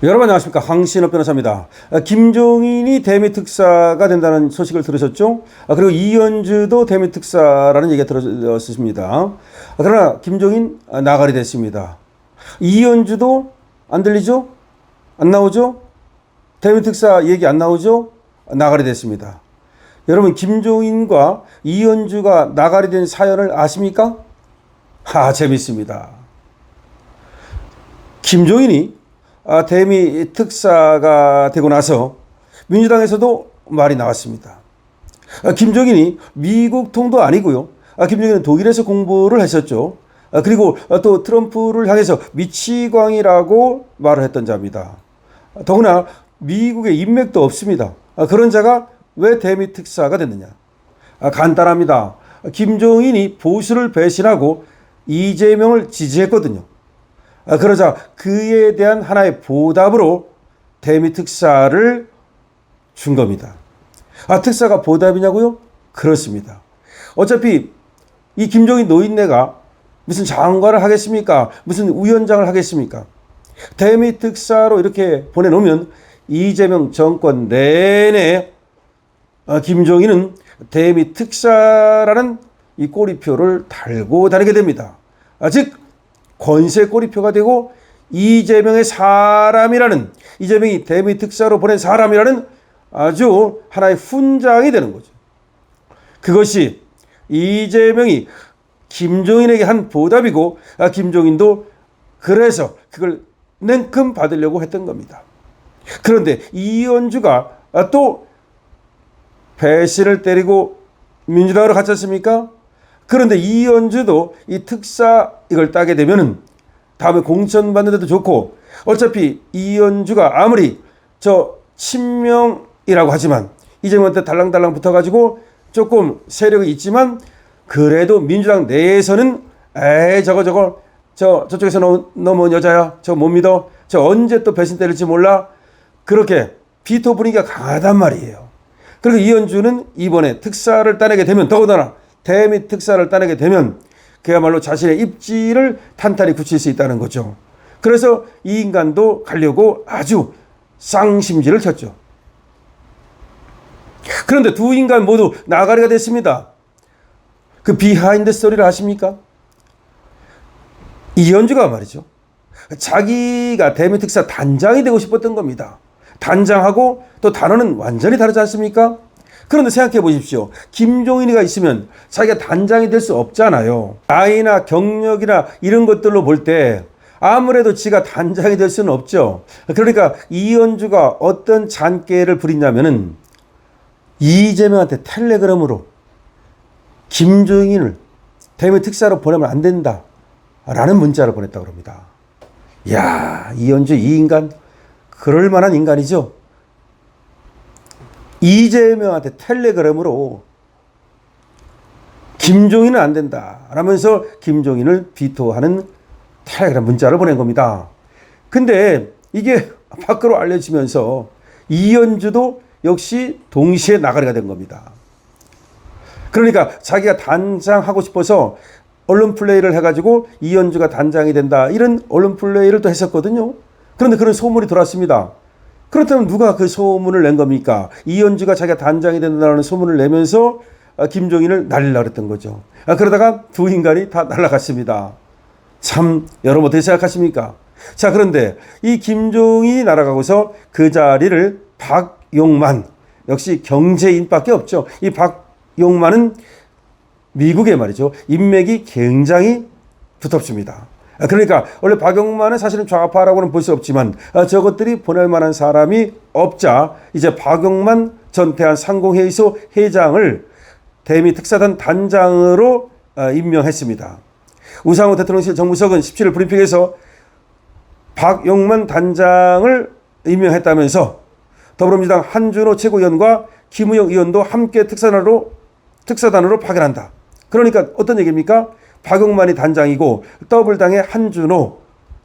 여러분 안녕하십니까, 황신업 변호사입니다. 김종인이 대미특사가 된다는 소식을 들으셨죠? 그리고 이현주도 대미특사라는 얘기가 들었습니다. 그러나 김종인 나가리 됐습니다. 이현주도 안 들리죠? 안 나오죠? 대미특사 얘기 안 나오죠? 나가리 됐습니다. 여러분, 김종인과 이현주가 나가리 된 사연을 아십니까? 재밌습니다. 김종인이 대미 특사가 되고 나서 민주당에서도 말이 나왔습니다. 김종인이 미국 통도 아니고요. 김종인은 독일에서 공부를 했었죠. 그리고 또 트럼프를 향해서 미치광이라고 말을 했던 자입니다. 더구나 미국에 인맥도 없습니다. 그런 자가 왜 대미 특사가 됐느냐? 간단합니다. 김종인이 보수를 배신하고 이재명을 지지했거든요. 그러자 그에 대한 하나의 보답으로 대미 특사를 준 겁니다. 특사가 보답이냐고요? 그렇습니다. 어차피 이 김종인 노인네가 무슨 장관을 하겠습니까? 무슨 위원장을 하겠습니까? 대미 특사로 이렇게 보내놓으면 이재명 정권 내내 김종인은 대미 특사라는 이 꼬리표를 달고 다니게 됩니다. 즉 권세 꼬리표가 되고 이재명의 사람이라는, 이재명이 대미 특사로 보낸 사람이라는 아주 하나의 훈장이 되는 거죠. 그것이 이재명이 김종인에게 한 보답이고, 김종인도 그래서 그걸 냉큼 받으려고 했던 겁니다. 그런데 이현주가 또 배신을 때리고 민주당으로 갔지 않습니까? 그런데 이현주도 이 특사 이걸 따게 되면은 다음에 공천 받는 데도 좋고, 어차피 이현주가 아무리 친명이라고 하지만 이재명한테 달랑달랑 붙어가지고 조금 세력이 있지만, 그래도 민주당 내에서는 저쪽에서 넘어온 여자야, 저 못 믿어, 저 언제 또 배신 때릴지 몰라, 그렇게 비토 분위기가 강하단 말이에요. 그리고 이현주는 이번에 특사를 따내게 되면, 더군다나 대미 특사를 따내게 되면 그야말로 자신의 입지를 탄탄히 굳힐 수 있다는 거죠. 그래서 이 인간도 가려고 아주 쌍심지를 쳤죠. 그런데 두 인간 모두 나가리가 됐습니다. 그 비하인드 스토리를 아십니까? 이현주가 말이죠, 자기가 대미 특사 단장이 되고 싶었던 겁니다. 단장하고 또 단어는 완전히 다르지 않습니까? 그런데 생각해 보십시오. 김종인이가 있으면 자기가 단장이 될 수 없잖아요. 나이나 경력이나 이런 것들로 볼 때 아무래도 지가 단장이 될 수는 없죠. 그러니까 이현주가 어떤 잔꾀를 부리냐면은 이재명한테 텔레그램으로 김종인을 대미 특사로 보내면 안 된다 라는 문자를 보냈다고 합니다. 이야, 이현주 이 인간 그럴 만한 인간이죠. 이재명한테 텔레그램으로 김종인은 안 된다 라면서 김종인을 비토하는 텔레그램 문자를 보낸 겁니다. 근데 이게 밖으로 알려지면서 이현주도 역시 동시에 나가리가 된 겁니다. 그러니까 자기가 단장하고 싶어서 언론 플레이를 해가지고 이현주가 단장이 된다, 이런 언론 플레이를 또 했었거든요. 그런데 그런 소문이 돌았습니다. 그렇다면 누가 그 소문을 낸 겁니까? 이현주가 자기가 단장이 된다는 소문을 내면서 김종인을 날리려고 했던 거죠. 그러다가 두 인간이 다 날아갔습니다. 참, 여러분 어떻게 생각하십니까? 자, 그런데 이 김종인이 날아가고서 그 자리를 박용만, 역시 경제인밖에 없죠. 이 박용만은 미국에 말이죠, 인맥이 굉장히 두텁습니다. 그러니까 원래 박용만은 사실은 좌파라고는 볼 수 없지만 저것들이 보낼 만한 사람이 없자 이제 박용만 전 대한상공회의소 회장을 대미 특사단 단장으로 임명했습니다. 우상호 대통령실 정무석은 17일 브리핑에서 박용만 단장을 임명했다면서 더불어민주당 한준호 최고위원과 김우영 의원도 함께 특사단으로 파견한다. 그러니까 어떤 얘기입니까? 박용만이 단장이고 더블당의 한준호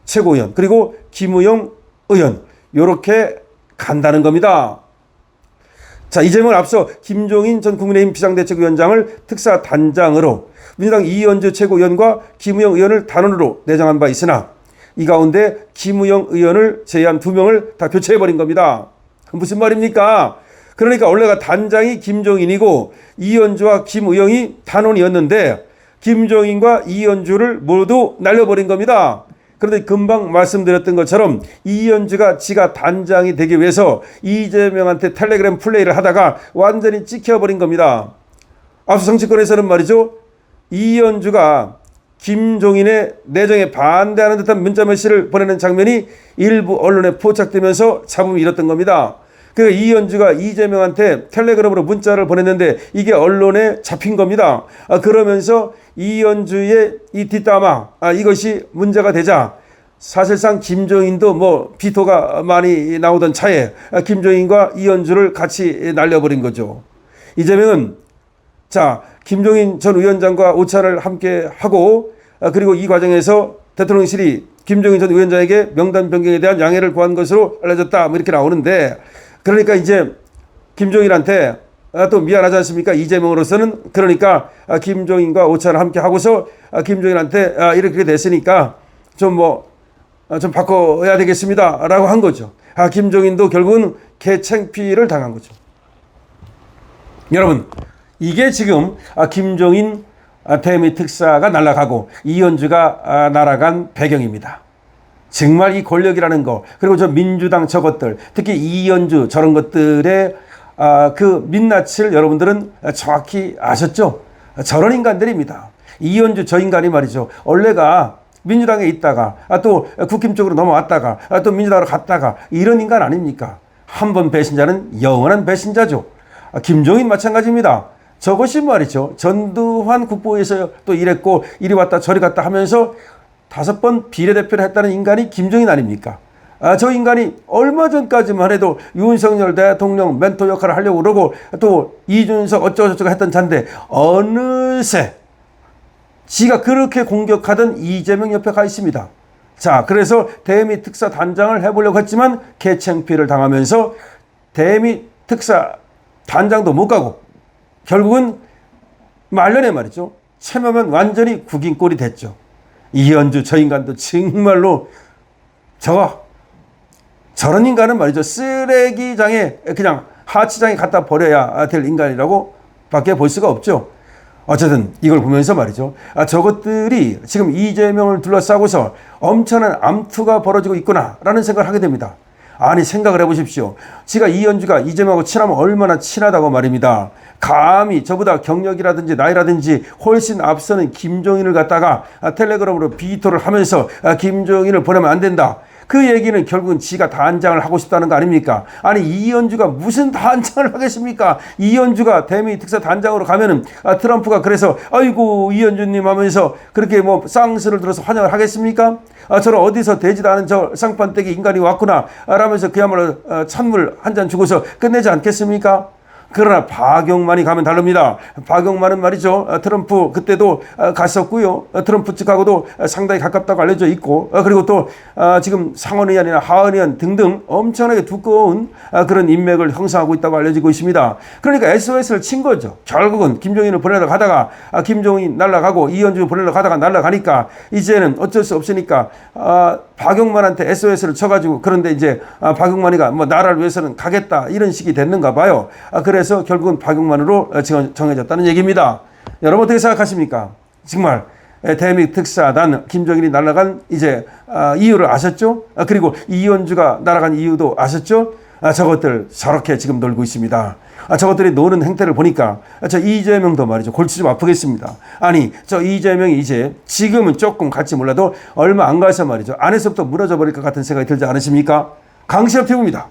최고위원 그리고 김우영 의원, 이렇게 간다는 겁니다. 자, 이재명을 앞서 김종인 전 국민의힘 비상대책위원장을 특사단장으로, 민주당 이현주 최고위원과 김우영 의원을 단원으로 내정한 바 있으나 이 가운데 김우영 의원을 제외한 2명을 다 교체해버린 겁니다. 무슨 말입니까? 그러니까 원래가 단장이 김종인이고 이현주와 김우영이 단원이었는데 김종인과 이현주를 모두 날려버린 겁니다. 그런데 금방 말씀드렸던 것처럼 이현주가 지가 단장이 되기 위해서 이재명한테 텔레그램 플레이를 하다가 완전히 찍혀버린 겁니다. 앞서 정치권에서는 말이죠, 이현주가 김종인의 내정에 반대하는 듯한 문자 메시지를 보내는 장면이 일부 언론에 포착되면서 잡음이 일었던 겁니다. 그러니까 이현주가 이재명한테 텔레그램으로 문자를 보냈는데 이게 언론에 잡힌 겁니다. 그러면서 이현주의 이 뒷담화, 이것이 문제가 되자 사실상 김종인도 뭐 비토가 많이 나오던 차에 김종인과 이현주를 같이 날려버린 거죠. 이재명은 김종인 전 위원장과 오찬을 함께 하고 그리고 이 과정에서 대통령실이 김종인 전 위원장에게 명단 변경에 대한 양해를 구한 것으로 알려졌다, 뭐 이렇게 나오는데, 그러니까 이제 김종인한테 또 미안하지 않습니까? 이재명으로서는. 그러니까 김종인과 오찬을 함께 하고서 김종인한테 이렇게 됐으니까 좀 바꿔야 되겠습니다 라고 한 거죠. 김종인도 결국은 개창피를 당한 거죠. 여러분, 이게 지금 김종인 대미 특사가 날아가고 이현주가 날아간 배경입니다. 정말 이 권력이라는 거, 그리고 저 민주당 저것들, 특히 이현주 저런 것들의 그 민낯을 여러분들은 정확히 아셨죠? 저런 인간들입니다. 이현주 저 인간이 말이죠, 원래가 민주당에 있다가 또 국힘 쪽으로 넘어왔다가 또 민주당으로 갔다가 이런 인간 아닙니까? 한 번 배신자는 영원한 배신자죠. 김종인 마찬가지입니다. 저것이 말이죠, 전두환 국보에서 또 이랬고 이리 왔다 저리 갔다 하면서 5번 비례대표를 했다는 인간이 김종인 아닙니까? 저 인간이 얼마 전까지만 해도 윤석열 대통령 멘토 역할을 하려고 그러고 또 이준석 어쩌고저쩌고 했던 잔데 어느새 지가 그렇게 공격하던 이재명 옆에 가 있습니다. 그래서 대미 특사 단장을 해보려고 했지만 개창피를 당하면서 대미 특사 단장도 못 가고 결국은 말년에 말이죠, 참여만 완전히 국인 꼴이 됐죠. 이현주 저 인간도 정말로 저런 인간은 말이죠, 쓰레기장에 그냥 하치장에 갖다 버려야 될 인간이라고 밖에 볼 수가 없죠. 어쨌든 이걸 보면서 말이죠, 저것들이 지금 이재명을 둘러싸고서 엄청난 암투가 벌어지고 있구나라는 생각을 하게 됩니다. 아니, 생각을 해보십시오. 지가 이현주가 이재명하고 친하면 얼마나 친하다고 말입니다. 감히 저보다 경력이라든지 나이라든지 훨씬 앞서는 김종인을 갖다가 텔레그램으로 비토를 하면서 김종인을 보내면 안 된다. 그 얘기는 결국은 지가 단장을 하고 싶다는 거 아닙니까? 아니, 이현주가 무슨 단장을 하겠습니까? 이현주가 대미 특사 단장으로 가면은 트럼프가 그래서 아이고 이현주님 하면서 그렇게 뭐 쌍수를 들어서 환영을 하겠습니까? 저는 어디서 되지도 않은 저 쌍판떼기 인간이 왔구나 라면서 그야말로 찬물 한 잔 주고서 끝내지 않겠습니까? 그러나 박용만이 가면 다릅니다. 박용만은 말이죠, 트럼프 그때도 갔었고요. 트럼프 측하고도 상당히 가깝다고 알려져 있고, 그리고 또 지금 상원의원이나 하원의원 등등 엄청나게 두꺼운 그런 인맥을 형성하고 있다고 알려지고 있습니다. 그러니까 SOS를 친 거죠. 결국은 김종인을 보내러 가다가 김종인 날아가고 이현주 보내러 가다가 날아가니까 이제는 어쩔 수 없으니까 박용만한테 SOS를 쳐가지고, 그런데 이제 박용만이가 뭐 나라를 위해서는 가겠다 이런 식이 됐는가 봐요. 그래서 결국은 박용만으로 정해졌다는 얘기입니다. 여러분 어떻게 생각하십니까? 정말 대미 특사단 김종인이 날아간 이제 이유를 아셨죠? 그리고 이현주가 날아간 이유도 아셨죠? 저것들 저렇게 지금 놀고 있습니다. 저것들이 노는 행태를 보니까 저 이재명도 말이죠, 골치 좀 아프겠습니다. 아니, 저 이재명이 이제 지금은 조금 갈지 몰라도 얼마 안 가서 말이죠, 안에서부터 무너져 버릴 것 같은 생각이 들지 않으십니까? 강시엽 TV입니다.